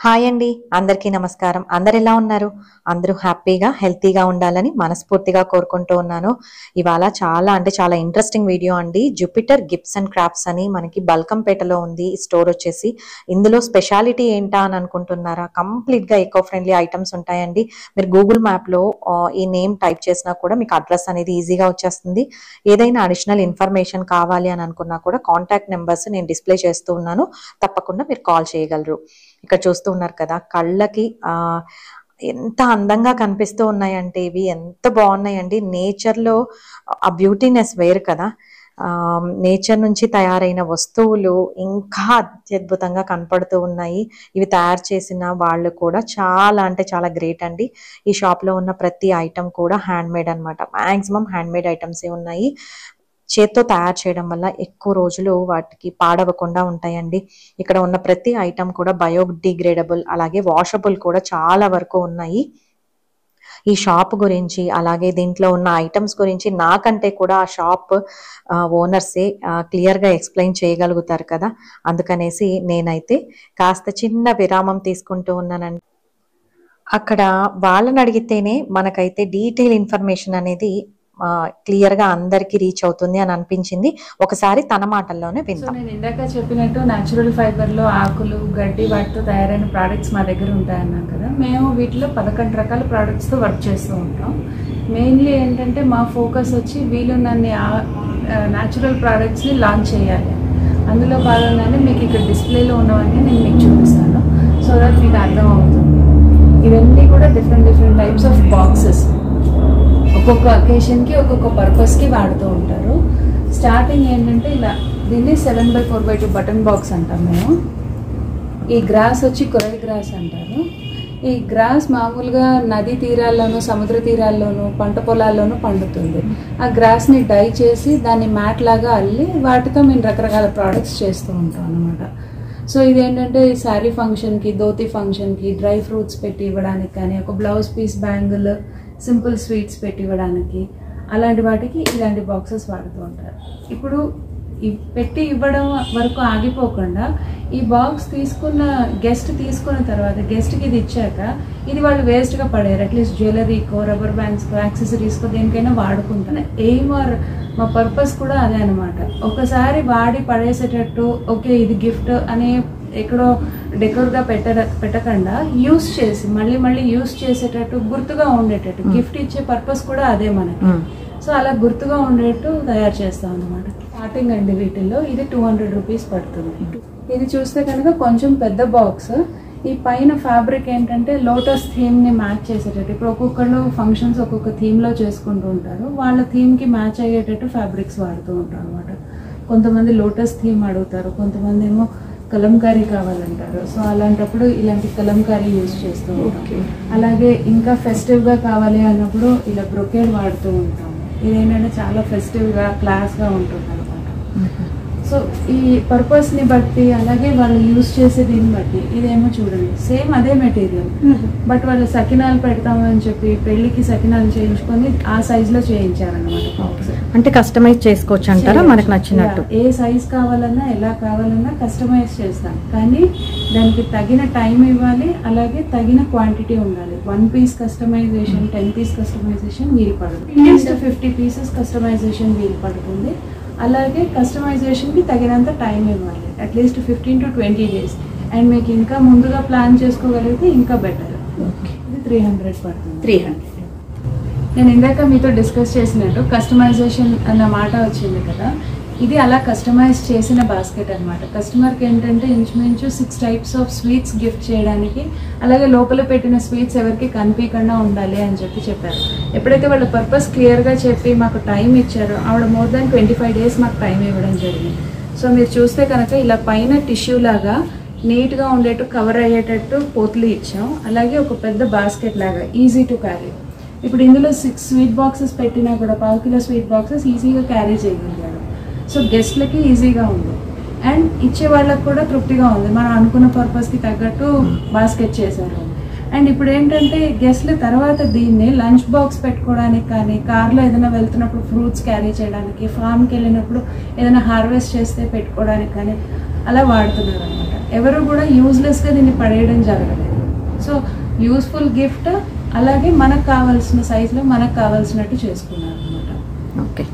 Hi అండి, అందరికీ నమస్కారం. అందరు ఎలా ఉన్నారు? అందరూ హ్యాపీగా హెల్తీగా ఉండాలని మనస్ఫూర్తిగా కోరుకుంటూ ఉన్నాను. ఇవాళ చాలా ఇంట్రెస్టింగ్ వీడియో అండి. జూపిటర్ గిఫ్ట్స్ అండ్ క్రాఫ్ట్స్ అని మనకి బల్కంపేటలో ఉంది ఈ స్టోర్ వచ్చేసి. ఇందులో స్పెషాలిటీ ఏంటా అని అనుకుంటున్నారా? కంప్లీట్గా ఎకో ఫ్రెండ్లీ ఐటమ్స్ ఉంటాయండి. మీరు గూగుల్ మ్యాప్లో ఈ నేమ్ టైప్ చేసినా కూడా మీకు అడ్రస్ అనేది ఈజీగా వచ్చేస్తుంది. ఏదైనా అడిషనల్ ఇన్ఫర్మేషన్ కావాలి అని అనుకున్నా కూడా కాంటాక్ట్ నెంబర్స్ నేను డిస్ప్లే చేస్తూ ఉన్నాను. తప్పకుండా మీరు కాల్ చేయగలరు. ఇక్కడ చూస్తూ ఉన్నారు కదా, కళ్ళకి ఎంత అందంగా కనిపిస్తూ ఉన్నాయంటే ఇవి ఎంత బాగున్నాయండి. నేచర్లో ఆ బ్యూటీనెస్ వేరు కదా. నేచర్ నుంచి తయారైన వస్తువులు ఇంకా అత్యద్భుతంగా కనపడుతూ ఉన్నాయి. ఇవి తయారు చేసిన వాళ్ళు కూడా చాలా గ్రేట్ అండి. ఈ షాప్లో ఉన్న ప్రతి ఐటమ్ కూడా హ్యాండ్ మేడ్ అనమాట. మ్యాక్సిమం హ్యాండ్ మేడ్ ఐటమ్సే ఉన్నాయి. చేత్తో తయారు చేయడం వల్ల ఎక్కువ రోజులు వాటికి పాడవకుండా ఉంటాయండి. ఇక్కడ ఉన్న ప్రతి ఐటమ్ కూడా బయోడిగ్రేడబుల్, అలాగే వాషబుల్ కూడా చాలా వరకు ఉన్నాయి. ఈ షాప్ గురించి అలాగే దీంట్లో ఉన్న ఐటమ్స్ గురించి నాకంటే కూడా ఆ షాప్ ఓనర్సే క్లియర్గా ఎక్స్ప్లెయిన్ చేయగలుగుతారు కదా. అందుకనేసి నేనైతే కాస్త చిన్న విరామం తీసుకుంటూ ఉన్నానండి. అక్కడ వాళ్ళని అడిగితేనే మనకైతే డీటెయిల్ ఇన్ఫర్మేషన్ అనేది క్లియర్గా అందరికి రీచ్ అవుతుంది అని అనిపించింది. ఒకసారి తన మాటల్లోనే విందాం. నేను ఇందాక చెప్పినట్టు న్యాచురల్ ఫైబర్లో ఆకులు, గడ్డి వాటితో తయారైన ప్రోడక్ట్స్ మా దగ్గర ఉంటాయన్నాం కదా. మేము వీటిలో 11 రకాల ప్రోడక్ట్స్తో వర్క్ చేస్తూ ఉంటాం. మెయిన్లీ ఏంటంటే మా ఫోకస్ వచ్చి వీలున్నన్ని న్యాచురల్ ప్రోడక్ట్స్ని లాంచ్ చేయాలి. అందులో భాగంగానే మీకు ఇక్కడ డిస్ప్లేలో ఉన్నవన్నీ నేను మీకు చూపిస్తాను, సో దట్ మీకు అర్థం అవుతుంది. ఇవన్నీ కూడా డిఫరెంట్ టైప్స్ ఆఫ్ బాక్సెస్, ఒక్కొక్క అకేషన్కి ఒక్కొక్క పర్పస్కి వాడుతూ ఉంటారు. స్టార్టింగ్ ఏంటంటే ఇలా దీన్ని 7x4x2 బటన్ బాక్స్ అంటాం మేము. ఈ గ్రాస్ వచ్చి కొరై గ్రాస్ అంటారు. ఈ గ్రాస్ మామూలుగా నదీ తీరాల్లోనూ, సముద్ర తీరాల్లోనూ, పంట పొలాల్లోనూ పండుతుంది. ఆ గ్రాస్ని డై చేసి దాన్ని మ్యాట్ లాగా అల్లి వాటితో మేము రకరకాల ప్రోడక్ట్స్ చేస్తూ ఉంటాం అన్నమాట. సో ఇదేంటంటే ఈ శారీ ఫంక్షన్కి, ధోతి ఫంక్షన్కి డ్రై ఫ్రూట్స్ పెట్టి ఇవ్వడానికి కానీ, ఒక blouse piece bangle, simple sweets పెట్టి ఇవ్వడానికి, అలాంటి వాటికి ఇలాంటి బాక్సెస్ వాడుతూ ఉంటారు. ఇప్పుడు పెట్టి ఇవ్వడం వరకు ఆగిపోకుండా ఈ బాక్స్ గెస్ట్ తీసుకున్న తర్వాత గెస్ట్కి ఇది ఇచ్చాక ఇది వాళ్ళు వేస్ట్గా పడేరు. అట్లీస్ట్ జ్యువెలరీకో, రబ్బర్ బ్యాండ్స్కో, యాక్సెసరీస్కో దేనికైనా వాడుకుంటాను. ఎయిమ్ ఆర్ మా పర్పస్ కూడా అదే అనమాట. ఒకసారి వాడి పడేసేటట్టు ఓకే ఇది గిఫ్ట్ అనే ఎక్కడో డెకోర్గా పెట్టకుండా యూస్ చేసి మళ్ళీ యూస్ చేసేటట్టు, గుర్తుగా ఉండేటట్టు, గిఫ్ట్ ఇచ్చే పర్పస్ కూడా అదే మనకి. సో అలా గుర్తుగా ఉండేట్టు తయారు చేస్తాం అనమాట. స్టార్టింగ్ అండి వీటిల్లో ఇది 200 రూపీస్ పడుతుంది. ఇది చూస్తే కనుక కొంచెం పెద్ద బాక్స్. ఈ పైన ఫ్యాబ్రిక్ ఏంటంటే లోటస్ థీమ్ని మ్యాచ్ చేసేటట్టు, ఇప్పుడు ఒక్కొక్కళ్ళు ఫంక్షన్స్ ఒక్కొక్క థీమ్లో చేసుకుంటూ ఉంటారు. వాళ్ళ థీమ్కి మ్యాచ్ అయ్యేటట్టు ఫ్యాబ్రిక్స్ వాడుతూ ఉంటారు అనమాట. కొంతమంది లోటస్ థీమ్ అడుగుతారు, కొంతమంది ఏమో కలంకారీ కావాలంటారు. సో అలాంటప్పుడు ఇలాంటి కలంకారీ యూజ్ చేస్తూ ఉంటాం. అలాగే ఇంకా ఫెస్టివ్గా కావాలి అన్నప్పుడు ఇలా బ్రొకేడ్ వాడుతూ ఉంటాము. ఇదేంటంటే చాలా ఫెస్టివ్గా, క్లాస్గా ఉంటుంది అనమాట. సో ఈ పర్పస్ని బట్టి, అలాగే వాళ్ళు యూజ్ చేసే దీన్ని బట్టి, ఇదేమో చూడండి సేమ్ అదే మెటీరియల్, బట్ వాళ్ళు సకినాలు పెడతామని చెప్పి పెళ్లికి సకినాలు చేయించుకొని ఆ సైజులో చేయించారనమాట బాక్స్. అంటే కస్టమైజ్ చేసుకోవచ్చు అంటారా? మనకు నచ్చినట్టు ఏ సైజ్ కావాలన్నా, ఎలా కావాలన్నా కస్టమైజ్ చేస్తాం. కానీ దానికి తగిన టైం ఇవ్వాలి, అలాగే తగిన క్వాంటిటీ ఉండాలి. 1 పీస్ కస్టమైజేషన్, 10 పీస్ కస్టమైజేషన్ వీలు పడదు. 50 పీసెస్ కస్టమైజేషన్ వీలు పడుతుంది. అలాగే కస్టమైజేషన్కి తగినంత టైం ఇవ్వాలి, అట్లీస్ట్ 15 to 20 days. అండ్ మీకు ఇంకా ముందుగా ప్లాన్ చేసుకోగలిగితే ఇంకా బెటర్. ఇది 300 పడుతుంది. 300. నేను ఇందాక మీతో డిస్కస్ చేసినట్టు కస్టమైజేషన్ అన్న మాట వచ్చింది కదా, ఇది అలా కస్టమైజ్ చేసిన బాస్కెట్ అనమాట. కస్టమర్కి ఏంటంటే ఇంచుమించు 6 టైప్స్ ఆఫ్ స్వీట్స్ గిఫ్ట్ చేయడానికి, అలాగే లోపల పెట్టిన స్వీట్స్ ఎవరికి కనిపించకుండా ఉండాలి అని చెప్పారు. ఎప్పుడైతే వాళ్ళ పర్పస్ క్లియర్గా చెప్పి మాకు టైం ఇచ్చారో, ఆవిడ మోర్ దాన్ 25 days మాకు టైం ఇవ్వడం జరిగింది. సో మీరు చూస్తే కనుక ఇలా పైన టిష్యూ లాగా నీట్గా ఉండేట్టు కవర్ అయ్యేటట్టు పోతులు ఇచ్చాం. అలాగే ఒక పెద్ద బాస్కెట్ లాగా ఈజీ టు క్యారీ. ఇప్పుడు ఇందులో 6 స్వీట్ బాక్సెస్ పెట్టినా కూడా 1/2 కిలో స్వీట్ బాక్సెస్ ఈజీగా క్యారీ చేయగలిగాడు. సో గెస్ట్లకి ఈజీగా ఉంది, అండ్ ఇచ్చే వాళ్ళకి కూడా తృప్తిగా ఉంది. మనం అనుకున్న పర్పస్కి తగ్గట్టు బాస్కెట్ చేశారు. అండ్ ఇప్పుడు ఏంటంటే గెస్ట్ల తర్వాత దీన్ని లంచ్ బాక్స్ పెట్టుకోవడానికి కానీ, కార్లో ఏదైనా వెళ్తున్నప్పుడు ఫ్రూట్స్ క్యారీ చేయడానికి, ఫామ్కి వెళ్ళినప్పుడు ఏదైనా హార్వెస్ట్ చేస్తే పెట్టుకోవడానికి కానీ అలా వాడుతున్నారు అనమాట. ఎవరు కూడా యూజ్లెస్గా దీన్ని పడేయడం జరగలేదు. సో యూస్ఫుల్ గిఫ్ట్, అలాగే మనకు కావాల్సిన సైజులో మనకు కావాల్సినట్టు చేసుకున్నారు అనమాట. ఓకే,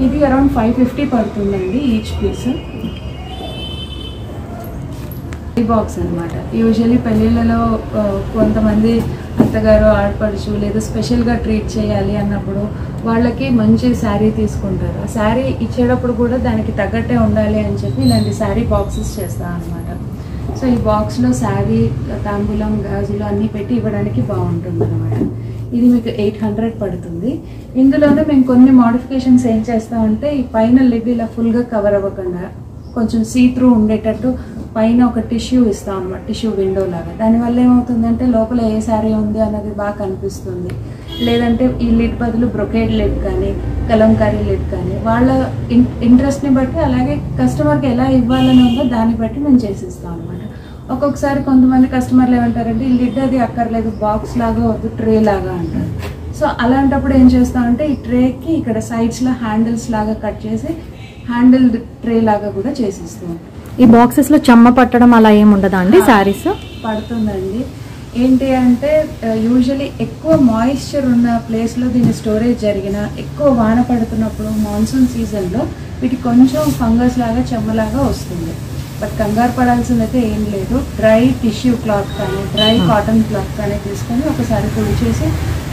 ఇది అరౌండ్ 550 పడుతుందండి ఈచ్ పీస్. ఈ బాక్స్ అనమాట. యూజువల్లీ పెళ్ళిళ్ళలో కొంతమంది అత్తగారు ఆడపడుచు లేదా స్పెషల్గా ట్రీట్ చేయాలి అన్నప్పుడు వాళ్ళకి మంచి శారీ తీసుకుంటారు. ఆ శారీ ఇచ్చేటప్పుడు కూడా దానికి తగ్గట్టే ఉండాలి అని చెప్పి ఇలాంటి శారీ బాక్సెస్ చేస్తాం అనమాట. సో ఈ బాక్స్లో శారీ, తాంబూలం, గాజులు అన్నీ పెట్టి ఇవ్వడానికి బాగుంటుంది అనమాట. ఇది మీకు 800 పడుతుంది. ఇందులోనే మేము కొన్ని మోడిఫికేషన్స్ ఏం చేస్తామంటే, ఈ పైన లిడ్ ఇలా ఫుల్గా కవర్ అవ్వకుండా కొంచెం సీ త్రూ ఉండేటట్టు పైన ఒక టిష్యూ ఇస్తాం అన్నమాట, టిష్యూ విండో లాగా. దానివల్ల ఏమవుతుందంటే లోపల ఏ శారీ ఉంది అన్నది బాగా కనిపిస్తుంది. లేదంటే ఈ లిడ్ బదులు బ్రొకేడ్ లిడ్ కానీ కలంకారీ లిడ్ కానీ వాళ్ళ ఇంట్రెస్ట్ని బట్టి, అలాగే కస్టమర్కి ఎలా ఇవ్వాలని ఉందో దాన్ని బట్టి మేము చేసిస్తాం అనమాట. ఒక్కొక్కసారి కొంతమంది కస్టమర్లు ఏమంటారంటే ఈ లిడ్ అది అక్కర్లేదు, బాక్స్ లాగా వద్దు, ట్రే లాగా అంటారు. సో అలాంటప్పుడు ఏం చేస్తామంటే ఈ ట్రేకి ఇక్కడ సైడ్స్లో హ్యాండిల్స్ లాగా కట్ చేసి హ్యాండిల్ ట్రే లాగా కూడా చేసిస్తాం. ఈ బాక్సెస్లో చెమ్మ పట్టడం అలా ఏమి ఉండదా అండి? శారీస్ పడుతుందండి. ఏంటి అంటే యూజువలీ ఎక్కువ మాయిశ్చర్ ఉన్న ప్లేస్లో దీని స్టోరేజ్ జరిగిన, ఎక్కువ వాన పడుతున్నప్పుడు మాన్సూన్ సీజన్లో వీటికి కొంచెం ఫంగస్ లాగా చెమ్మలాగా వస్తుంది. బట్ కంగారు పడాల్సిందైతే ఏం లేదు. డ్రై టిష్యూ క్లాత్ కానీ డ్రై కాటన్ క్లాత్ కానీ తీసుకొని ఒకసారి పొడి చేసి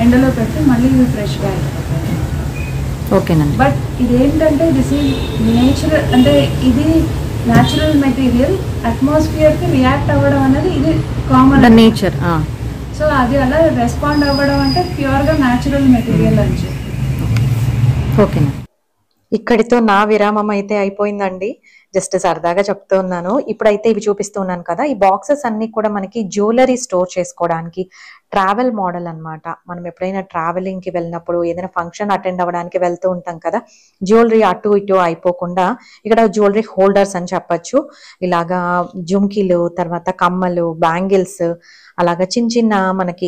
ఎండలో పెట్టి మళ్ళీ ఇవి ఫ్రెష్గా అయిపోతాయి. ఓకేనండి. బట్ ఇదేంటంటే దిస్ ఈజ్ నేచురల్, అంటే ఇది న్యాచురల్ మెటీరియల్. అట్మాస్ఫియర్కి రియాక్ట్ అవ్వడం అనేది ఇది కామన్ నేచర్. సో అది అలా రెస్పాండ్ అవ్వడం అంటే ప్యూర్గా న్యాచురల్ మెటీరియల్ అని చెప్పి. ఓకేనా, ఇక్కడితో నా విరామం అయితే అయిపోయిందండి. జస్ట్ సరదాగా చెప్తూ ఉన్నాను. ఇప్పుడైతే ఇవి చూపిస్తున్నాను కదా, ఈ బాక్సెస్ అన్ని కూడా మనకి జ్యువెలరీ స్టోర్ చేసుకోవడానికి ట్రావెల్ మోడల్ అన్నమాట. మనం ఎప్పుడైనా ట్రావెలింగ్కి వెళ్ళినప్పుడు ఏదైనా ఫంక్షన్ అటెండ్ అవ్వడానికి వెళ్తూ ఉంటాం కదా, జ్యువెలరీ అటు ఇటు అయిపోకుండా ఇక్కడ జ్యువెలరీ హోల్డర్స్ అని చెప్పచ్చు. ఇలాగా జుమ్కీలు, తర్వాత కమ్మలు, బ్యాంగిల్స్, అలాగా చిన్న చిన్న మనకి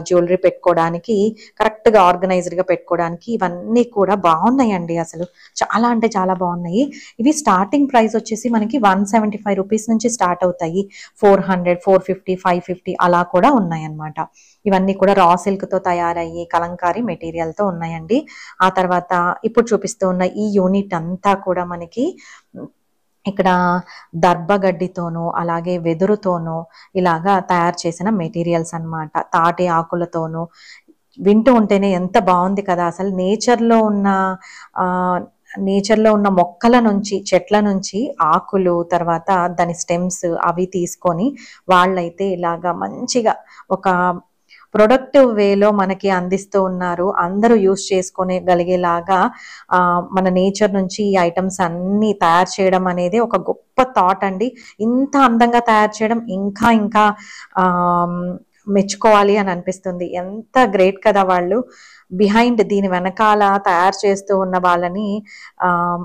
జ్యువెలరీ పెట్టుకోవడానికి కరెక్ట్గా ఆర్గనైజ్డ్గా పెట్టుకోవడానికి ఇవన్నీ కూడా బాగున్నాయండి. అసలు చాలా అంటే చాలా బాగున్నాయి. ఇవి స్టార్టింగ్ ప్రైస్ వచ్చేసి మనకి 175 రూపీస్ నుంచి స్టార్ట్ అవుతాయి. 400, 450, 550 అలా కూడా ఉన్నాయి అన్నమాట. ఇవన్నీ కూడా రా సిల్క్తో తయారయ్యి కలంకారీ మెటీరియల్తో ఉన్నాయండి. ఆ తర్వాత ఇప్పుడు చూపిస్తూ ఉన్న ఈ యూనిట్ అంతా కూడా మనకి ఇక్కడ దర్భగడ్డితోనూ అలాగే వెదురుతోనూ ఇలాగా తయారు చేసిన మెటీరియల్స్ అన్నమాట. తాటి ఆకులతోనూ. వింటూ ఉంటేనే ఎంత బాగుంది కదా అసలు. నేచర్లో ఉన్న మొక్కల నుంచి, చెట్ల నుంచి ఆకులు, తర్వాత దాని స్టెమ్స్ అవి తీసుకొని వాళ్ళైతే ఇలాగా మంచిగా ఒక ప్రొడక్టివ్ వేలో మనకి అందిస్తూ ఉన్నారు. అందరూ యూస్ చేసుకోగలిగేలాగా మన నేచర్ నుంచి ఈ ఐటమ్స్ అన్ని తయారు చేయడం అనేది ఒక గొప్ప థాట్ అండి. ఇంత అందంగా తయారు చేయడం ఇంకా ఇంకా మెచ్చుకోవాలి అని అనిపిస్తుంది. ఎంత గ్రేట్ కదా వాళ్ళు. బిహైండ్ దీని వెనకాల తయారు చేస్తూ ఉన్న వాళ్ళని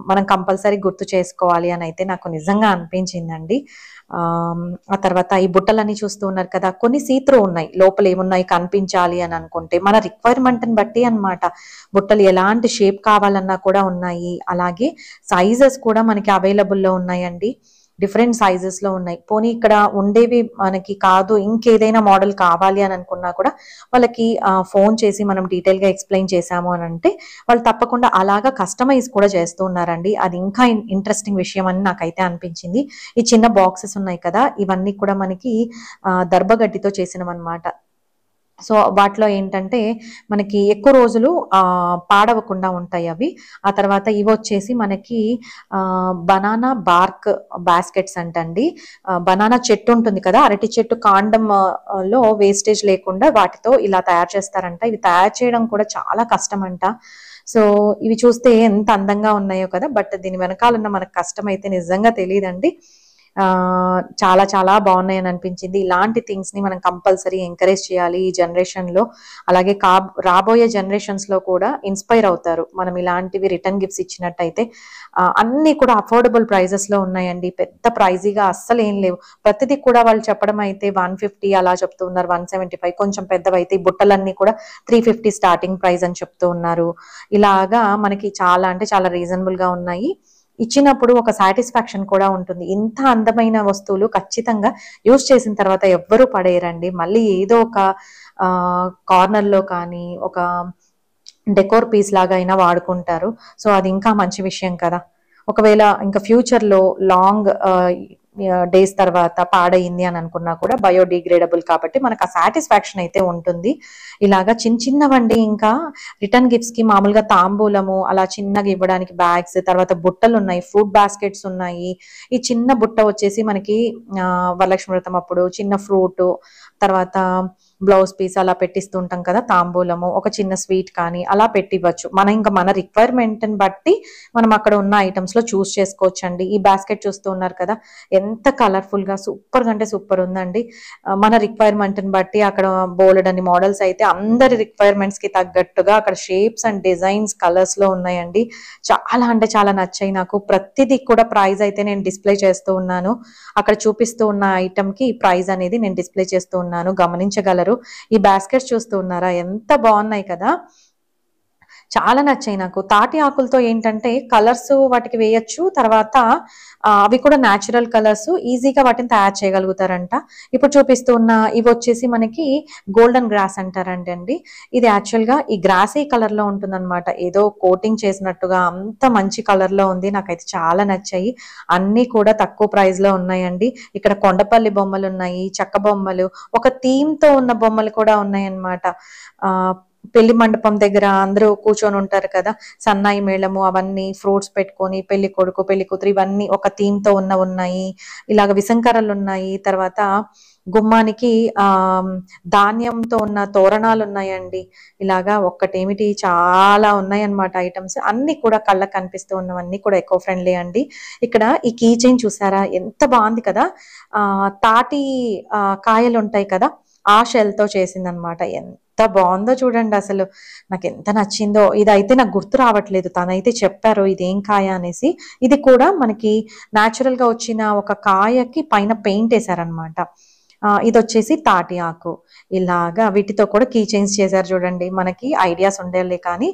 మనం కంపల్సరీ గుర్తు చేసుకోవాలి అని అయితే నాకు నిజంగా అనిపించిందండి. ఆ తర్వాత ఈ బుట్టలన్నీ చూస్తూ ఉన్నారు కదా, కొన్ని సీత్రూ ఉన్నాయి. లోపల ఏమున్నాయి కనిపించాలి అని అనుకుంటే మన రిక్వైర్మెంట్ని బట్టి అన్నమాట. బుట్టలు ఎలాంటి షేప్ కావాలన్నా కూడా ఉన్నాయి. అలాగే సైజెస్ కూడా మనకి అవైలబుల్లో ఉన్నాయండి. డిఫరెంట్ సైజెస్లో ఉన్నాయి. పోనీ ఇక్కడ ఉండేవి మనకి కాదు, ఇంకేదైనా మోడల్ కావాలి అని అనుకున్నా కూడా వాళ్ళకి ఫోన్ చేసి మనం డీటెయిల్గా ఎక్స్ప్లెయిన్ చేశాము అని అంటే వాళ్ళు తప్పకుండా అలాగా కస్టమైజ్ కూడా చేస్తూ ఉన్నారండి. అది ఇంకా ఇంట్రెస్టింగ్ విషయం అని నాకైతే అనిపించింది. ఈ చిన్న బాక్సెస్ ఉన్నాయి కదా, ఇవన్నీ కూడా మనకి దర్భగడ్డితో చేసినవన్నమాట. సో వాటిలో ఏంటంటే మనకి ఎక్కువ రోజులు పాడవకుండా ఉంటాయి అవి. ఆ తర్వాత ఇవి వచ్చేసి మనకి బనానా బార్క్ బాస్కెట్స్ అంటండి. బనానా చెట్టు ఉంటుంది కదా, అరటి చెట్టు కాండంలో వేస్టేజ్ లేకుండా వాటితో ఇలా తయారు చేస్తారంట. ఇవి తయారు చేయడం కూడా చాలా కష్టం అంట. సో ఇవి చూస్తే ఎంత అందంగా ఉన్నాయో కదా, బట్ దీని వెనకాలన్న మనకు కష్టం అయితే నిజంగా తెలియదండి. చాలా చాలా బాగున్నాయి అని అనిపించింది. ఇలాంటి థింగ్స్ ని మనం కంపల్సరీ ఎంకరేజ్ చేయాలి ఈ జనరేషన్ లో. అలాగే రాబోయే జనరేషన్స్ లో కూడా ఇన్స్పైర్ అవుతారు మనం ఇలాంటివి రిటర్న్ గిఫ్ట్స్ ఇచ్చినట్టయితే. అన్ని కూడా అఫోర్డబుల్ ప్రైజెస్ లో ఉన్నాయండి. పెద్ద ప్రైజీగా అస్సలు ఏం లేవు. ప్రతిదీ కూడా వాళ్ళు చెప్పడం అయితే 150 అలా చెప్తూ ఉన్నారు, 175. కొంచెం పెద్దవైతే ఈ బుట్టలన్నీ కూడా 350 స్టార్టింగ్ ప్రైస్ అని చెప్తూ ఉన్నారు. ఇలాగా మనకి చాలా అంటే చాలా రీజనబుల్ గా ఉన్నాయి. ఇచ్చినప్పుడు ఒక సాటిస్ఫాక్షన్ కూడా ఉంటుంది. ఇంత అందమైన వస్తువులు ఖచ్చితంగా యూజ్ చేసిన తర్వాత ఎవ్వరూ పడేయరండి. మళ్ళీ ఏదో ఒక కార్నర్లో కానీ ఒక డెకోర్ పీస్ లాగా అయినా వాడుకుంటారు. సో అది ఇంకా మంచి విషయం కదా. ఒకవేళ ఇంకా ఫ్యూచర్లో లాంగ్ డేస్ తర్వాత పాడైంది అని అనుకున్నా కూడా బయోడిగ్రేడబుల్ కాబట్టి మనకు ఆ సాటిస్ఫాక్షన్ అయితే ఉంటుంది. ఇలాగా చిన్న చిన్నవండి. ఇంకా రిటర్న్ గిఫ్ట్స్ కి మామూలుగా తాంబూలము అలా చిన్నగా ఇవ్వడానికి బ్యాగ్స్, తర్వాత బుట్టలు ఉన్నాయి, ఫ్రూట్ బాస్కెట్స్ ఉన్నాయి. ఈ చిన్న బుట్ట వచ్చేసి మనకి వరలక్ష్మి వ్రతం అప్పుడు చిన్న ఫ్రూట్, తర్వాత బ్లౌజ్ పీస్ అలా పెట్టిస్తూ ఉంటాం కదా, తాంబూలము, ఒక చిన్న స్వీట్ కానీ అలా పెట్టివ్వచ్చు. మన రిక్వైర్మెంట్ ని బట్టి మనం అక్కడ ఉన్న ఐటమ్స్ లో చూస్ చేసుకోవచ్చు అండి. ఈ బాస్కెట్ చూస్తూ ఉన్నారు కదా, ఎంత కలర్ఫుల్ గా సూపర్ అంటే సూపర్ ఉందండి. మన రిక్వైర్మెంట్ ని బట్టి అక్కడ బోల్డ్ అని మోడల్స్ అయితే అందరి రిక్వైర్మెంట్స్ కి తగ్గట్టుగా అక్కడ షేప్స్ అండ్ డిజైన్స్ కలర్స్ లో ఉన్నాయండి. చాలా అంటే చాలా నచ్చాయి నాకు. ప్రతిదీ కూడా ప్రైస్ అయితే నేను డిస్ప్లే చేస్తూ ఉన్నాను. అక్కడ చూపిస్తూ ఉన్న ఐటమ్ కి ప్రైస్ అనేది నేను డిస్ప్లే చేస్తూ ఉన్నాను, గమనించగలరు. ఈ బాస్కెట్స్ చూస్తూ ఉన్నారా, ఎంత బాగున్నాయి కదా. చాలా నచ్చాయి నాకు. తాటి ఆకులతో ఏంటంటే కలర్స్ వాటికి వేయచ్చు, తర్వాత అవి కూడా న్యాచురల్ కలర్స్, ఈజీగా వాటిని తయారు చేయగలుగుతారంట. ఇప్పుడు చూపిస్తూ ఉన్న ఇవి వచ్చేసి మనకి గోల్డెన్ గ్రాస్ అంటారండి. ఇది యాక్చువల్ గా ఈ గ్రాసీ కలర్ లో ఉంటుందన్నమాట. ఏదో కోటింగ్ చేసినట్టుగా అంత మంచి కలర్ లో ఉంది. నాకైతే చాలా నచ్చాయి. అన్ని కూడా తక్కువ ప్రైస్ లో ఉన్నాయండి. ఇక్కడ కొండపల్లి బొమ్మలు ఉన్నాయి, చెక్క బొమ్మలు, ఒక థీమ్ తో ఉన్న బొమ్మలు కూడా ఉన్నాయన్నమాట. పెళ్లి మండపం దగ్గర అందరూ కూర్చొని ఉంటారు కదా, సన్నాయి మేళము అవన్నీ ఫ్రూట్స్ పెట్టుకొని పెళ్లి కొడుకు పెళ్లి కూతురు ఇవన్నీ ఒక థీమ్ తో ఉన్నాయి. ఇలాగ విసంకరలు ఉన్నాయి. తర్వాత గుమ్మానికి ధాన్యంతో ఉన్న తోరణాలు ఉన్నాయండి. ఇలాగా ఒక్కటేమిటి చాలా ఉన్నాయి అన్నమాట ఐటమ్స్. అన్ని కూడా కళ్ళకు కనిపిస్తూ ఉన్నవన్నీ కూడా ఎకో ఫ్రెండ్లీ అండి. ఇక్కడ ఈ కీ చైన్ చూసారా, ఎంత బాగుంది కదా. తాటి కాయలు ఉంటాయి కదా, ఆ షెల్ తో చేసిందనమాట. ఎంత బాగుందో చూడండి, అసలు నాకు ఎంత నచ్చిందో. ఇదైతే నాకు గుర్తు రావట్లేదు, తనైతే చెప్పారు ఇదేం కాయ అనేసి. ఇది కూడా మనకి న్యాచురల్ గా వచ్చిన ఒక కాయకి పైన పెయింట్ వేసారనమాట. ఇది వచ్చేసి తాటి ఆకు. ఇలాగా వీటితో కూడా కీ చైన్స్ చేశారు చూడండి. మనకి ఐడియాస్ ఉండేలే కానీ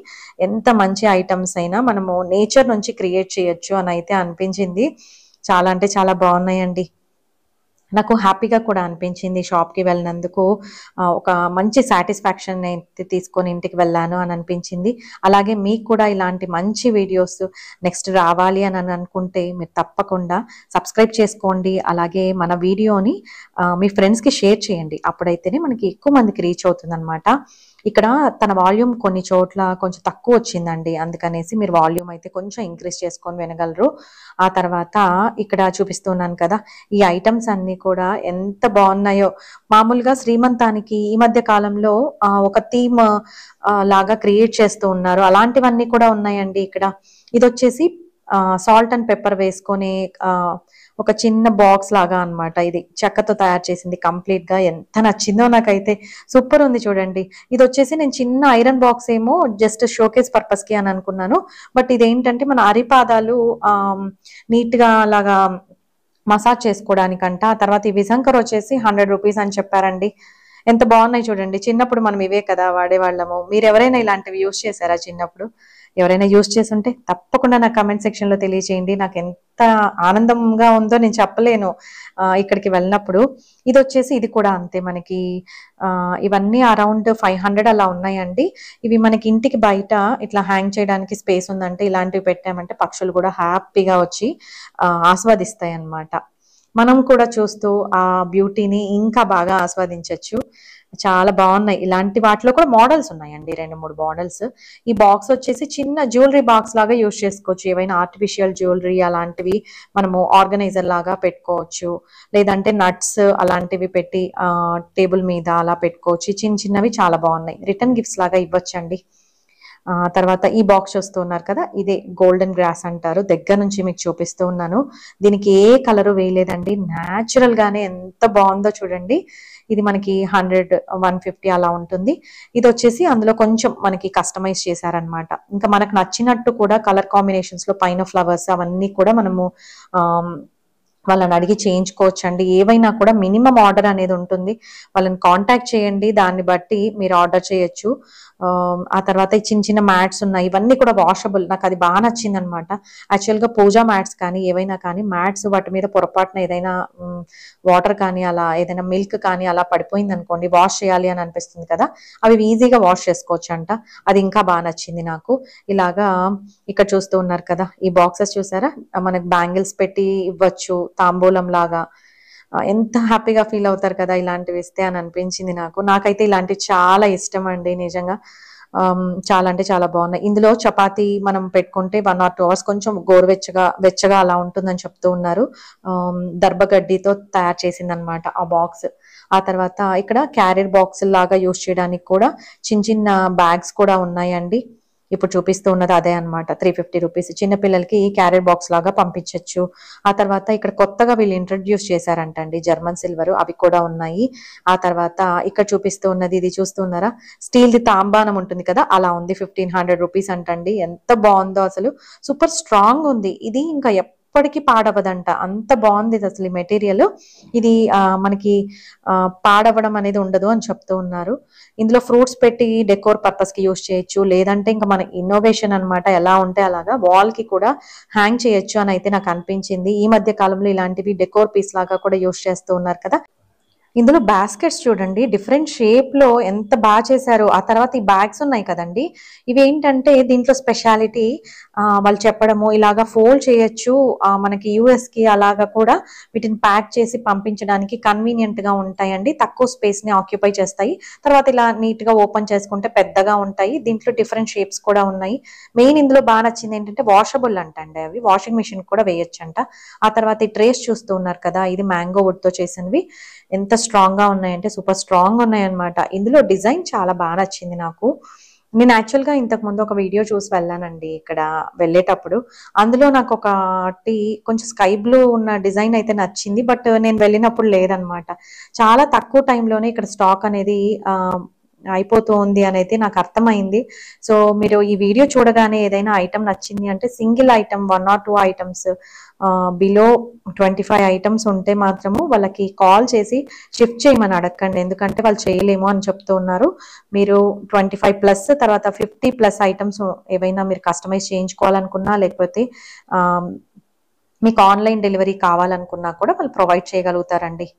ఎంత మంచి ఐటమ్స్ అయినా మనము నేచర్ నుంచి క్రియేట్ చేయొచ్చు అని అయితే అనిపించింది. చాలా అంటే చాలా బాగున్నాయండి. నాకు హ్యాపీగా కూడా అనిపించింది షాప్కి వెళ్ళినందుకు. ఒక మంచి సాటిస్ఫాక్షన్ అయితే తీసుకొని ఇంటికి వెళ్ళాను అని అనిపించింది. అలాగే మీకు కూడా ఇలాంటి మంచి వీడియోస్ నెక్స్ట్ రావాలి అని అనుకుంటే మీరు తప్పకుండా సబ్స్క్రైబ్ చేసుకోండి. అలాగే మన వీడియోని మీ ఫ్రెండ్స్కి షేర్ చేయండి. అప్పుడైతేనే మనకి ఎక్కువ మందికి రీచ్ అవుతుంది అనమాట. ఇక్కడ తన వాల్యూమ్ కొన్ని చోట్ల కొంచెం తక్కువ వచ్చిందండి, అందుకనేసి మీరు వాల్యూమ్ అయితే కొంచెం ఇంక్రీజ్ చేసుకొని వినగలరు. ఆ తర్వాత ఇక్కడ చూపిస్తున్నాను కదా, ఈ ఐటమ్స్ అన్ని కూడా ఎంత బాగున్నాయో. మామూలుగా శ్రీమంతానికి ఈ మధ్య కాలంలో ఒక థీమ్ లాగా క్రియేట్ చేస్తూ ఉన్నారు, అలాంటివన్నీ కూడా ఉన్నాయండి. ఇక్కడ ఇది వచ్చేసి సాల్ట్ అండ్ పెప్పర్ వేసుకొని ఒక చిన్న బాక్స్ లాగా అన్నమాట. ఇది చెక్కతో తయారు చేసింది కంప్లీట్ గా. ఎంత నచ్చిందో నాకైతే, సూపర్ ఉంది చూడండి. ఇది వచ్చేసి నేను చిన్న ఐరన్ బాక్స్ ఏమో జస్ట్ షోకేస్ పర్పస్ కి అని అనుకున్నాను. బట్ ఇదేంటంటే మన అరిపాదాలు నీట్ గా అలాగా మసాజ్ చేసుకోవడానికంట. ఆ తర్వాత ఈ విసంకర్ వచ్చేసి 100 రూపీస్ అని చెప్పారండి. ఎంత బాగున్నాయి చూడండి. చిన్నప్పుడు మనం ఇవే కదా వాడేవాళ్ళము. మీరు ఎవరైనా ఇలాంటివి యూజ్ చేశారా చిన్నప్పుడు? ఎవరైనా యూజ్ చేస్తుంటే తప్పకుండా నా కమెంట్ సెక్షన్ లో తెలియజేయండి. నాకు ఎంత ఆనందంగా ఉందో నేను చెప్పలేను ఇక్కడికి వెళ్ళినప్పుడు. ఇది వచ్చేసి ఇది కూడా అంతే, మనకి ఇవన్నీ అరౌండ్ 500 అలా ఉన్నాయండి. ఇవి మనకి ఇంటికి బయట ఇట్లా హ్యాంగ్ చేయడానికి స్పేస్ ఉందంటే ఇలాంటివి పెట్టామంటే పక్షులు కూడా హ్యాపీగా వచ్చి ఆస్వాదిస్తాయి అన్నమాట. మనం కూడా చూస్తూ ఆ బ్యూటీని ఇంకా బాగా ఆస్వాదించవచ్చు. చాలా బాగున్నాయి. ఇలాంటి వాటిలో కూడా మోడల్స్ ఉన్నాయండి, 2-3 మోడల్స్. ఈ బాక్స్ వచ్చేసి చిన్న జ్యువెలరీ బాక్స్ లాగా యూజ్ చేసుకోవచ్చు. ఏవైనా ఆర్టిఫిషియల్ జ్యువెలరీ అలాంటివి మనము ఆర్గనైజర్ లాగా పెట్టుకోవచ్చు, లేదంటే నట్స్ అలాంటివి పెట్టి టేబుల్ మీద అలా పెట్టుకోవచ్చు. చిన్న చిన్నవి చాలా బాగున్నాయి, రిటర్న్ గిఫ్ట్స్ లాగా ఇవ్వచ్చండి. తర్వాత ఈ బాక్స్ చూస్తున్నారు కదా, ఇదే గోల్డెన్ గ్రాస్ అంటారు. దగ్గర నుంచి మీకు చూపిస్తూ ఉన్నాను. దీనికి ఏ కలరు వేయలేదండి, న్యాచురల్ గానే ఎంత బాగుందో చూడండి. ఇది మనకి 100-150 అలా ఉంటుంది. ఇది వచ్చేసి అందులో కొంచెం మనకి కస్టమైజ్ చేశారనమాట. ఇంకా మనకు నచ్చినట్టు కూడా కలర్ కాంబినేషన్స్ లో పైన ఫ్లవర్స్ అవన్నీ కూడా మనము వాళ్ళని అడిగి చేయించుకోవచ్చు అండి. ఏవైనా కూడా మినిమం ఆర్డర్ అనేది ఉంటుంది. వాళ్ళని కాంటాక్ట్ చేయండి, దాన్ని బట్టి మీరు ఆర్డర్ చేయొచ్చు. ఆ తర్వాత ఈ చిన్న చిన్న మ్యాట్స్ ఉన్నాయి, ఇవన్నీ కూడా వాషబుల్. నాకు అది బాగా నచ్చింది అనమాట. యాక్చువల్గా పూజా మ్యాట్స్ కానీ ఏవైనా కానీ మ్యాట్స్ వాటి మీద పొరపాటున ఏదైనా వాటర్ కానీ అలా ఏదైనా మిల్క్ కానీ అలా పడిపోయింది అనుకోండి, వాష్ చేయాలి అని అనిపిస్తుంది కదా, అవి ఈజీగా వాష్ చేసుకోవచ్చు అంట. అది ఇంకా బాగా నచ్చింది నాకు. ఇలాగా ఇక్కడ చూస్తూ ఉన్నారు కదా, ఈ బాక్సెస్ చూసారా, మనకి బ్యాంగిల్స్ పెట్టి ఇవ్వచ్చు తాంబూలం లాగా. ఎంత హ్యాపీగా ఫీల్ అవుతారు కదా ఇలాంటివి ఇస్తే అని అనిపించింది నాకు. నాకైతే ఇలాంటివి చాలా ఇష్టం అండి నిజంగా. చాలా అంటే చాలా బాగున్నాయి. ఇందులో చపాతీ మనం పెట్టుకుంటే 1 or 2 hours కొంచెం వెచ్చగా అలా ఉంటుందని చెప్తూ ఉన్నారు. దర్భగడ్డితో తయారు చేసింది అనమాట ఆ బాక్స్. ఆ తర్వాత ఇక్కడ క్యారియర్ బాక్స్ లాగా యూస్ చేయడానికి కూడా చిన్న చిన్న బ్యాగ్స్ కూడా ఉన్నాయండి. ఇప్పుడు చూపిస్తూ ఉన్నది అదే అనమాట. 350 రూపీస్ చిన్నపిల్లలకి క్యారియర్ బాక్స్ లాగా పంపించవచ్చు. ఆ తర్వాత ఇక్కడ కొత్తగా వీళ్ళు ఇంట్రడ్యూస్ చేశారంటండి జర్మన్ సిల్వర్, అవి కూడా ఉన్నాయి. ఆ తర్వాత ఇక్కడ చూపిస్తూ ఉన్నది, ఇది చూస్తున్నారా, స్టీల్ ది తాంబానం ఉంటుంది కదా, అలా ఉంది. 1500 రూపీస్ అంటండి. ఎంత బాగుందో అసలు, సూపర్ స్ట్రాంగ్ ఉంది ఇది. ఇంకా ఎప్పటికీ పాడవదంట, అంత బాగుంది ఇది అసలు ఈ మెటీరియల్. ఇది మనకి పాడవడం అనేది ఉండదు అని చెప్తూ ఉన్నారు. ఇందులో ఫ్రూట్స్ పెట్టి డెకోర్ పర్పస్ కి యూస్ చేయొచ్చు, లేదంటే ఇంకా మన ఇన్నోవేషన్ అనమాట, ఎలా ఉంటే అలాగా వాల్ కి కూడా హ్యాంగ్ చేయొచ్చు అని అయితే నాకు అనిపించింది. ఈ మధ్య కాలంలో ఇలాంటివి డెకోర్ పీస్ లాగా కూడా యూస్ చేస్తూ ఉన్నారు కదా. ఇందులో బాస్కెట్స్ చూడండి, డిఫరెంట్ షేప్ లో ఎంత బాగా చేశారు. ఆ తర్వాత ఈ బ్యాగ్స్ ఉన్నాయి కదండి, ఇవి ఏంటంటే దీంట్లో స్పెషాలిటీ వాళ్ళు చెప్పడము, ఇలాగా ఫోల్డ్ చేయొచ్చు, మనకి యూఎస్ కి అలాగా కూడా వీటిని ప్యాక్ చేసి పంపించడానికి కన్వీనియంట్ గా ఉంటాయండి. తక్కువ స్పేస్ ని ఆక్యుపై చేస్తాయి. తర్వాత ఇలా నీట్ గా ఓపెన్ చేసుకుంటే పెద్దగా ఉంటాయి. దీంట్లో డిఫరెంట్ షేప్స్ కూడా ఉన్నాయి. మెయిన్ ఇందులో బాగా నచ్చింది ఏంటంటే వాషబుల్ అంటండి, అవి వాషింగ్ మిషన్ కూడా వేయొచ్చు అంట. ఆ తర్వాత ఈ ట్రేస్ చూస్తూ ఉన్నారు కదా, ఇది మ్యాంగో వుడ్ తో చేసినవి. ఎంత స్ట్రాంగ్ గా ఉన్నాయంటే సూపర్ స్ట్రాంగ్ ఉన్నాయి అనమాట. ఇందులో డిజైన్ చాలా బాగా నచ్చింది నాకు. నేను యాక్చువల్ గా ఇంతకు ముందు ఒక వీడియో చూసి వెళ్ళానండి ఇక్కడ వెళ్ళేటప్పుడు. అందులో నాకు ఒకటి కొంచెం స్కై బ్లూ ఉన్న డిజైన్ అయితే నచ్చింది, బట్ నేను వెళ్ళినప్పుడు లేదనమాట. చాలా తక్కువ టైంలోనే ఇక్కడ స్టాక్ అనేది అయిపోతుంది అని అయితే నాకు అర్థమైంది. సో మీరు ఈ వీడియో చూడగానే ఏదైనా ఐటమ్ నచ్చింది అంటే, single item 1 or 2 items below 25 items ఉంటే మాత్రము వాళ్ళకి కాల్ చేసి షిఫ్ట్ చేయమని అడగండి, ఎందుకంటే వాళ్ళు చేయలేము అని చెప్తూ ఉన్నారు. మీరు 25+ తర్వాత 50+ ఐటమ్స్ ఏవైనా మీరు కస్టమైజ్ చేయించుకోవాలనుకున్నా, లేకపోతే మీకు ఆన్లైన్ డెలివరీ కావాలనుకున్నా కూడా వాళ్ళు ప్రొవైడ్ చేయగలుగుతారండి.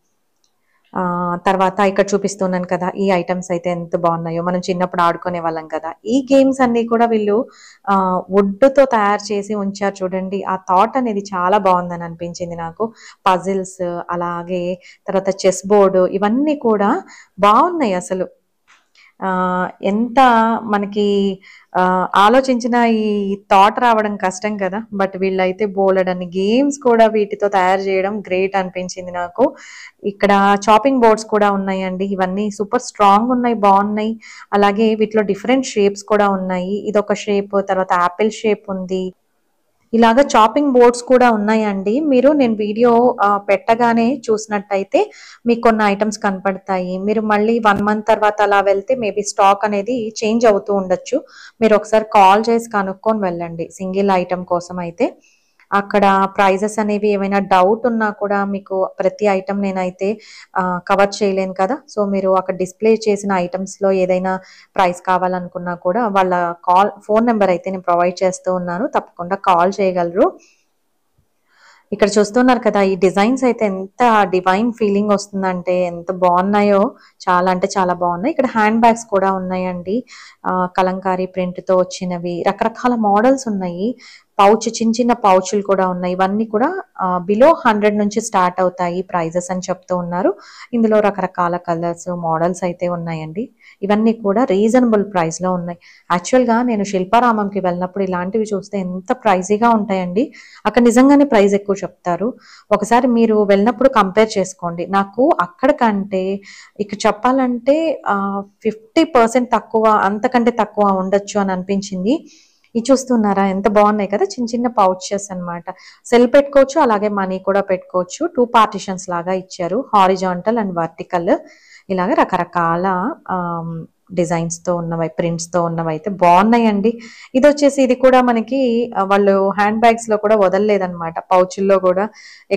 తర్వాత ఇక్కడ చూపిస్తున్నాను కదా, ఈ ఐటమ్స్ అయితే ఎంత బాగున్నాయో, మనం చిన్నప్పుడు ఆడుకునే వాళ్ళం కదా. ఈ గేమ్స్ అన్ని కూడా వీళ్ళు వుడ్ తో తయారు చేసి ఉంచారు చూడండి. ఆ థాట్ అనేది చాలా బాగుందని అనిపించింది నాకు. పజిల్స్, అలాగే తర్వాత చెస్ బోర్డు, ఇవన్నీ కూడా బాగున్నాయి అసలు. ఎంత మనకి ఆలోచించిన ఈ థాట్ రావడం కష్టం కదా, బట్ వీళ్ళైతే బోలెడన్ని గేమ్స్ కూడా వీటితో తయారు చేయడం గ్రేట్ అనిపించింది నాకు. ఇక్కడ చాపింగ్ బోర్డ్స్ కూడా ఉన్నాయండి. ఇవన్నీ సూపర్ స్ట్రాంగ్ ఉన్నాయి, బాగున్నాయి. అలాగే వీటిలో డిఫరెంట్ షేప్స్ కూడా ఉన్నాయి. ఇదొక షేప్, తర్వాత యాపిల్ షేప్ ఉంది. ఇలాగా చాపింగ్ బోర్డ్స్ కూడా ఉన్నాయండి. నేను వీడియో పెట్టగానే చూసినట్టయితే మీకు కొన్ని ఐటమ్స్ కనపడతాయి. మీరు మళ్ళీ 1 month తర్వాత అలా వెళ్తే మేబీ స్టాక్ అనేది చేంజ్ అవుతూ ఉండొచ్చు. మీరు ఒకసారి కాల్ చేసి కనుక్కొని వెళ్ళండి సింగిల్ ఐటమ్ కోసం అయితే. అక్కడ ప్రైజెస్ అనేవి ఏమైనా డౌట్ ఉన్నా కూడా, మీకు ప్రతి ఐటమ్ నేనైతే కవర్ చేయలేను కదా. సో మీరు అక్కడ డిస్ప్లే చేసిన ఐటమ్స్ లో ఏదైనా ప్రైస్ కావాలనుకున్నా కూడా వాళ్ళ ఫోన్ నెంబర్ అయితే నేను ప్రొవైడ్ చేస్తూ ఉన్నాను, తప్పకుండా కాల్ చేయగలరు. ఇక్కడ చూస్తున్నారు కదా, ఈ డిజైన్స్ అయితే ఎంత డివైన్ ఫీలింగ్ వస్తుందంటే ఎంత బాగున్నాయో, చాలా అంటే చాలా బాగున్నాయి. ఇక్కడ హ్యాండ్ బ్యాగ్స్ కూడా ఉన్నాయండి, కలంకారీ ప్రింట్ తో వచ్చినవి. రకరకాల మోడల్స్ ఉన్నాయి. చిన్న చిన్న పౌచులు కూడా ఉన్నాయి. ఇవన్నీ కూడా బిలో 100 నుంచి స్టార్ట్ అవుతాయి ప్రైజెస్ అని చెప్తూ ఉన్నారు. ఇందులో రకరకాల కలర్స్, మోడల్స్ అయితే ఉన్నాయండి. ఇవన్నీ కూడా రీజనబుల్ ప్రైస్ లో ఉన్నాయి. యాక్చువల్ గా నేను శిల్పారామంకి వెళ్ళినప్పుడు ఇలాంటివి చూస్తే ఎంత ప్రైజీగా ఉంటాయండి. అక్కడ నిజంగానే ప్రైస్ ఎక్కువ చెప్తారు. ఒకసారి మీరు వెళ్ళినప్పుడు కంపేర్ చేసుకోండి. నాకు అక్కడ కంటే ఇక్కడ చెప్పాలంటే 50% తక్కువ, అంతకంటే తక్కువ ఉండొచ్చు అని అనిపించింది. ఇది చూస్తున్నారా, ఎంత బాగున్నాయి కదా, చిన్న చిన్న పౌచెస్ అన్నమాట. సెల్ పెట్టుకోవచ్చు, అలాగే మనీ కూడా పెట్టుకోవచ్చు. 2 పార్టిషన్స్ లాగా ఇచ్చారు, హారిజాంటల్ అండ్ వర్టికల్. ఇలాగ రకరకాల డిజైన్స్తో ఉన్నవి, ప్రింట్స్తో ఉన్నవి అయితే బాగున్నాయండి. ఇది వచ్చేసి ఇది కూడా మనకి వాళ్ళు హ్యాండ్ బ్యాగ్స్లో కూడా వదలలేదన్నమాట, పౌచుల్లో కూడా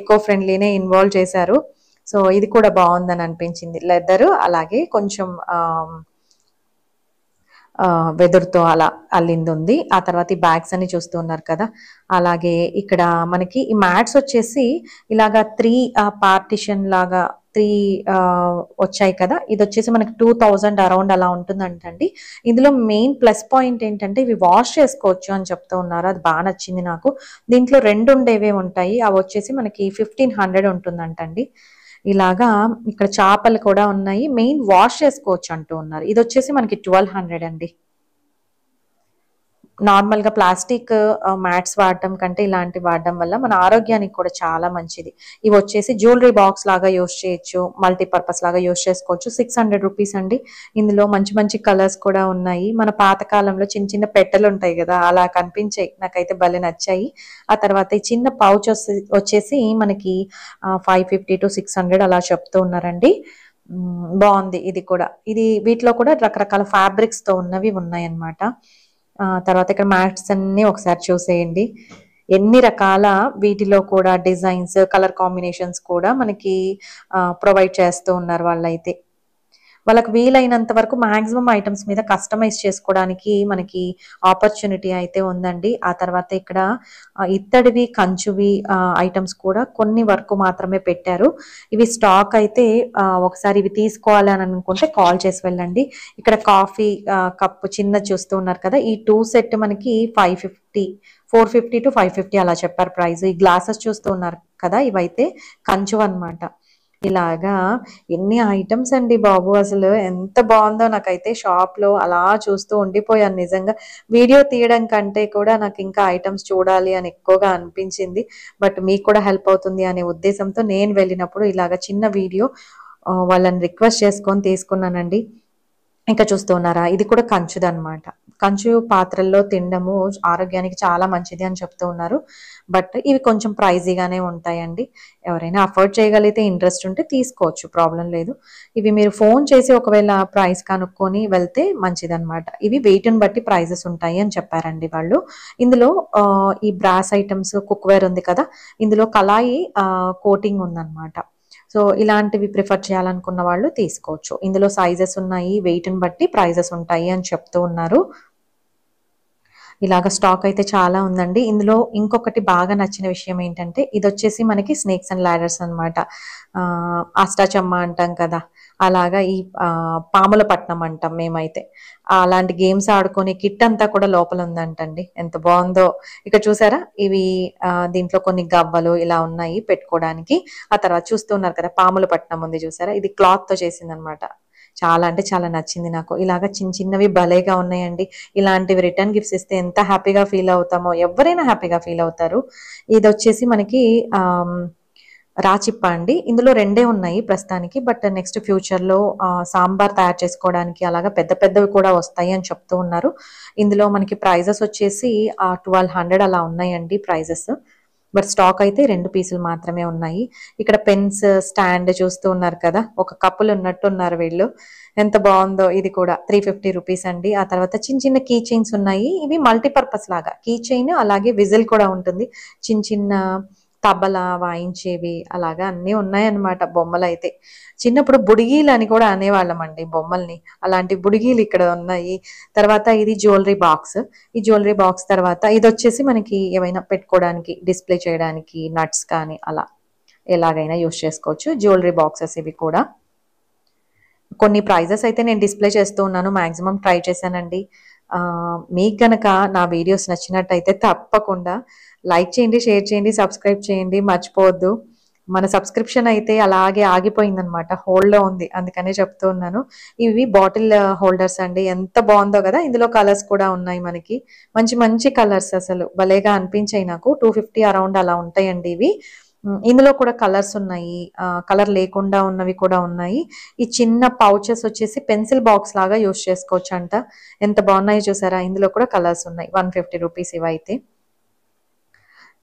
ఎకో ఫ్రెండ్లీనే ఇన్వాల్వ్ చేశారు. సో ఇది కూడా బాగుందని అనిపించింది. లెదర్ అలాగే కొంచెం వెదురుతో అలా అల్లింది ఉంది. ఆ తర్వాత ఈ బ్యాగ్స్ అని చూస్తూ ఉన్నారు కదా. అలాగే ఇక్కడ మనకి ఈ మ్యాట్స్ వచ్చేసి ఇలాగా 3 పార్టిషన్ లాగా 3 వచ్చాయి కదా. ఇది వచ్చేసి మనకి 2000 అరౌండ్ అలా ఉంటుందంటండి. ఇందులో మెయిన్ ప్లస్ పాయింట్ ఏంటంటే ఇవి వాష్ చేసుకోవచ్చు అని చెప్తూ ఉన్నారు. అది బాగా నచ్చింది నాకు. దీంట్లో 2 ఉండేవే ఉంటాయి, అవి వచ్చేసి మనకి 1500 ఉంటుందంటండి. ఇలాగా ఇక్కడ చేపలు కూడా ఉన్నాయి, మెయిన్ వాష్ చేసుకోవచ్చు అంటూ ఉన్నారు. ఇది వచ్చేసి మనకి 1200 అండి. నార్మల్గా ప్లాస్టిక్ మ్యాట్స్ వాడటం కంటే ఇలాంటి వాడడం వల్ల మన ఆరోగ్యానికి కూడా చాలా మంచిది. ఇవి వచ్చేసి జ్యువెలరీ బాక్స్ లాగా యూస్ చేయొచ్చు, మల్టీపర్పస్ లాగా యూస్ చేసుకోవచ్చు. 600 రూపీస్ అండి. ఇందులో మంచి మంచి కలర్స్ కూడా ఉన్నాయి. మన పాతకాలంలో చిన్న చిన్న పెట్టెలు ఉంటాయి కదా, అలా కనిపించాయి, నాకైతే భలే నచ్చాయి. ఆ తర్వాత ఈ చిన్న పౌచ్ వచ్చేసి మనకి 550 to 600 అలా చెప్తూ ఉన్నారండి. బాగుంది ఇది కూడా. ఇది వీటిలో కూడా రకరకాల ఫ్యాబ్రిక్స్ తో ఉన్నవి ఉన్నాయి అన్నమాట. తర్వాత ఇక్కడ మ్యాట్స్ అన్ని ఒకసారి చూసేయండి, ఎన్ని రకాల వీటిలో కూడా డిజైన్స్, కలర్ కాంబినేషన్స్ కూడా మనకి ప్రొవైడ్ చేస్తూ ఉన్నారు వాళ్ళైతే. వాళ్ళకి వీలైనంత వరకు మాక్సిమం ఐటమ్స్ మీద కస్టమైజ్ చేసుకోవడానికి మనకి ఆపర్చునిటీ అయితే ఉందండి. ఆ తర్వాత ఇక్కడ ఇత్తడివి, కంచువి ఐటమ్స్ కూడా కొన్ని వరకు మాత్రమే పెట్టారు. ఇవి స్టాక్ అయితే ఒకసారి ఇవి తీసుకోవాలి అని అనుకుంటే కాల్ చేసి వెళ్ళండి. ఇక్కడ కాఫీ కప్ చిన్న చూస్తూ ఉన్నారు కదా, ఈ 2 సెట్ మనకి 450 to 550 అలా చెప్పారు ప్రైస్. ఈ గ్లాసెస్ చూస్తూ ఉన్నారు కదా, ఇవైతే కంచు అన్నమాట. ఇలాగా ఎన్ని ఐటమ్స్ అండి బాబు, అసలు ఎంత బాగుందో. నాకైతే షాప్ లో అలా చూస్తూ ఉండిపోయాను నిజంగా. వీడియో తీయడం కంటే కూడా నాకు ఇంకా ఐటమ్స్ చూడాలి అని ఎక్కువగా అనిపించింది. బట్ మీకు కూడా హెల్ప్ అవుతుంది అనే ఉద్దేశంతో నేను వెళ్ళినప్పుడు ఇలాగ చిన్న వీడియో వాళ్ళని రిక్వెస్ట్ చేసుకొని తీసుకున్నానండి. ఇంకా చూస్తూ ఉన్నారా, ఇది కూడా కంచుదన్నమాట. కంచు పాత్రల్లో తినడము ఆరోగ్యానికి చాలా మంచిది అని చెప్తూ ఉన్నారు. బట్ ఇవి కొంచెం ప్రైజీగానే ఉంటాయండి. ఎవరైనా అఫోర్డ్ చేయగలిగితే, ఇంట్రెస్ట్ ఉంటే తీసుకోవచ్చు, ప్రాబ్లం లేదు. ఇవి మీరు ఫోన్ చేసి ఒకవేళ ప్రైస్ కనుక్కొని వెళ్తే మంచిదన్నమాట. ఇవి వెయిట్ని బట్టి ప్రైజెస్ ఉంటాయి అని చెప్పారండి వాళ్ళు. ఇందులో ఈ బ్రాస్ ఐటమ్స్, కుక్వేర్ ఉంది కదా, ఇందులో కళాయి కోటింగ్ ఉందన్నమాట. సో ఇలాంటివి ప్రిఫర్ చేయాలనుకున్న వాళ్ళు తీసుకోవచ్చు. ఇందులో సైజెస్ ఉన్నాయి, వెయిట్ని బట్టి ప్రైజెస్ ఉంటాయి అని చెప్తూ ఉన్నారు. ఇలాగ స్టాక్ అయితే చాలా ఉందండి. ఇందులో ఇంకొకటి బాగా నచ్చిన విషయం ఏంటంటే ఇది వచ్చేసి మనకి స్నేక్స్ అండ్ లాడర్స్ అనమాట. అష్టాచమ్మ అంటాం కదా, అలాగా ఈ పాముల పట్నం అంటాం మేమైతే. అలాంటి గేమ్స్ ఆడుకొని కిట్ అంతా కూడా లోపల ఉందంటండి. ఎంత బాగుందో. ఇక చూసారా, ఇవి దీంట్లో కొన్ని గవ్వలు ఇలా ఉన్నాయి పెట్టుకోవడానికి. ఆ తర్వాత చూస్తున్నారు కదా, పాముల పట్నం ఉంది చూసారా, ఇది క్లాత్ తో చేసింది అనమాట. చాలా అంటే చాలా నచ్చింది నాకు. ఇలాగా చిన్న చిన్నవి భలేగా ఉన్నాయండి. ఇలాంటివి రిటర్న్ గిఫ్ట్స్ ఇస్తే ఎంత హ్యాపీగా ఫీల్ అవుతామో, ఎవరైనా హ్యాపీగా ఫీల్ అవుతారు. ఇది వచ్చేసి మనకి రాచిప్ప అండి. ఇందులో 2 ఉన్నాయి ప్రస్తుతానికి, బట్ నెక్స్ట్ ఫ్యూచర్ లో సాంబార్ తయారు చేసుకోవడానికి అలాగా పెద్ద పెద్దవి కూడా వస్తాయి అని చెప్తూ ఉన్నారు. ఇందులో మనకి ప్రైజెస్ వచ్చేసి 1200 అలా ఉన్నాయండి ప్రైజెస్. బట్ స్టాక్ అయితే 2 పీసులు మాత్రమే ఉన్నాయి. ఇక్కడ పెన్స్ స్టాండ్ చూస్తూ ఉన్నారు కదా, ఒక కప్పులు ఉన్నట్టు ఉన్నారు వీళ్ళు. ఎంత బాగుందో. ఇది కూడా 350 రూపీస్ అండి. ఆ తర్వాత చిన్న చిన్న కీ చైన్స్ ఉన్నాయి. ఇవి మల్టీపర్పస్ లాగా కీ చైన్, అలాగే విజిల్ కూడా ఉంటుంది. చిన్న చిన్న తబలా వాయించేవి అలాగా అన్నీ ఉన్నాయన్నమాట. బొమ్మలు అయితే చిన్నప్పుడు బుడిగీలు అని కూడా అనేవాళ్ళం అండి బొమ్మల్ని, అలాంటి బుడిగీలు ఇక్కడ ఉన్నాయి. తర్వాత ఇది జ్యువెలరీ బాక్స్. ఈ జ్యువెలరీ బాక్స్ తర్వాత ఇది వచ్చేసి మనకి ఏమైనా పెట్టుకోవడానికి, డిస్ప్లే చేయడానికి, నట్స్ కానీ అలా ఎలాగైనా యూస్ చేసుకోవచ్చు. జ్యువెలరీ బాక్సెస్ ఇవి కూడా. కొన్ని ప్రైజెస్ అయితే నేను డిస్ప్లే చేస్తూ ఉన్నాను, మాక్సిమం ట్రై చేశానండి. మీకు గనక నా వీడియోస్ నచ్చినట్టయితే తప్పకుండా లైక్ చేయండి, షేర్ చేయండి, సబ్స్క్రైబ్ చేయండి, మర్చిపోవద్దు. మన సబ్స్క్రిప్షన్ అయితే అలాగే ఆగిపోయిందనమాట, హోల్డ్లో ఉంది, అందుకనే చెప్తూ ఉన్నాను. ఇవి బాటిల్ హోల్డర్స్ అండి, ఎంత బాగుందో కదా. ఇందులో కలర్స్ కూడా ఉన్నాయి మనకి, మంచి మంచి కలర్స్, అసలు భలేగా అనిపించాయి నాకు. 250 అరౌండ్ అలా ఉంటాయండి ఇవి. ఇందులో కూడా కలర్స్ ఉన్నాయి, కలర్ లేకుండా ఉన్నవి కూడా ఉన్నాయి. ఈ చిన్న పౌచెస్ వచ్చేసి పెన్సిల్ బాక్స్ లాగా యూస్ చేసుకోవచ్చు అంట. ఎంత బాగున్నాయో చూసారా. ఇందులో కూడా కలర్స్ ఉన్నాయి. 150 రూపీస్ ఇవైతే.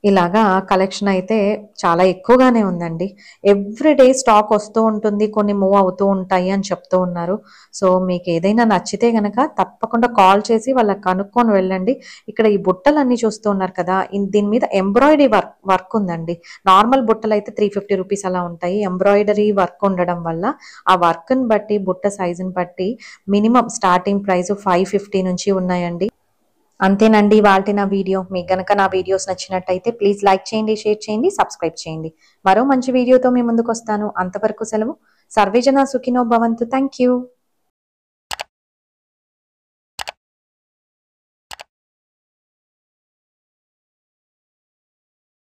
ఇలాగా కలెక్షన్ అయితే చాలా ఎక్కువగానే ఉందండి. ఎవ్రీడే స్టాక్ వస్తూ ఉంటుంది. కొన్ని మూవ్ అవుతూ ఉంటాయి అని చెప్తూ ఉన్నారు. సో, మీకేదైనా నచ్చితే గనక తప్పకుండా కాల్ చేసి వాళ్ళకి కనుక్కొని వెళ్ళండి. ఇక్కడ ఈ బుట్టలన్నీ చూస్తూ ఉన్నారు కదా! దీని మీద ఎంబ్రాయిడరీ వర్క్ ఉందండి. నార్మల్ బుట్టలైతే 350 రూపీస్ అలా ఉంటాయి. ఎంబ్రాయిడరీ వర్క్ ఉండడం వల్ల ఆ వర్క్‌ని బట్టి, బుట్ట సైజుని బట్టి మినిమమ్ స్టార్టింగ్ ప్రైస్ 550 నుంచి ఉన్నాయండి. అంతేనండి ఇవాల్టి నా వీడియో. మీకు గనక నా వీడియోస్ నచ్చినట్టయితే ప్లీజ్ లైక్ చేయండి, షేర్ చేయండి, సబ్స్క్రైబ్ చేయండి. మరో మంచి వీడియోతో మీ ముందుకొస్తాను. అంతవరకు సెలవు. సర్వే జన సుఖినో భవంతు. Thank you.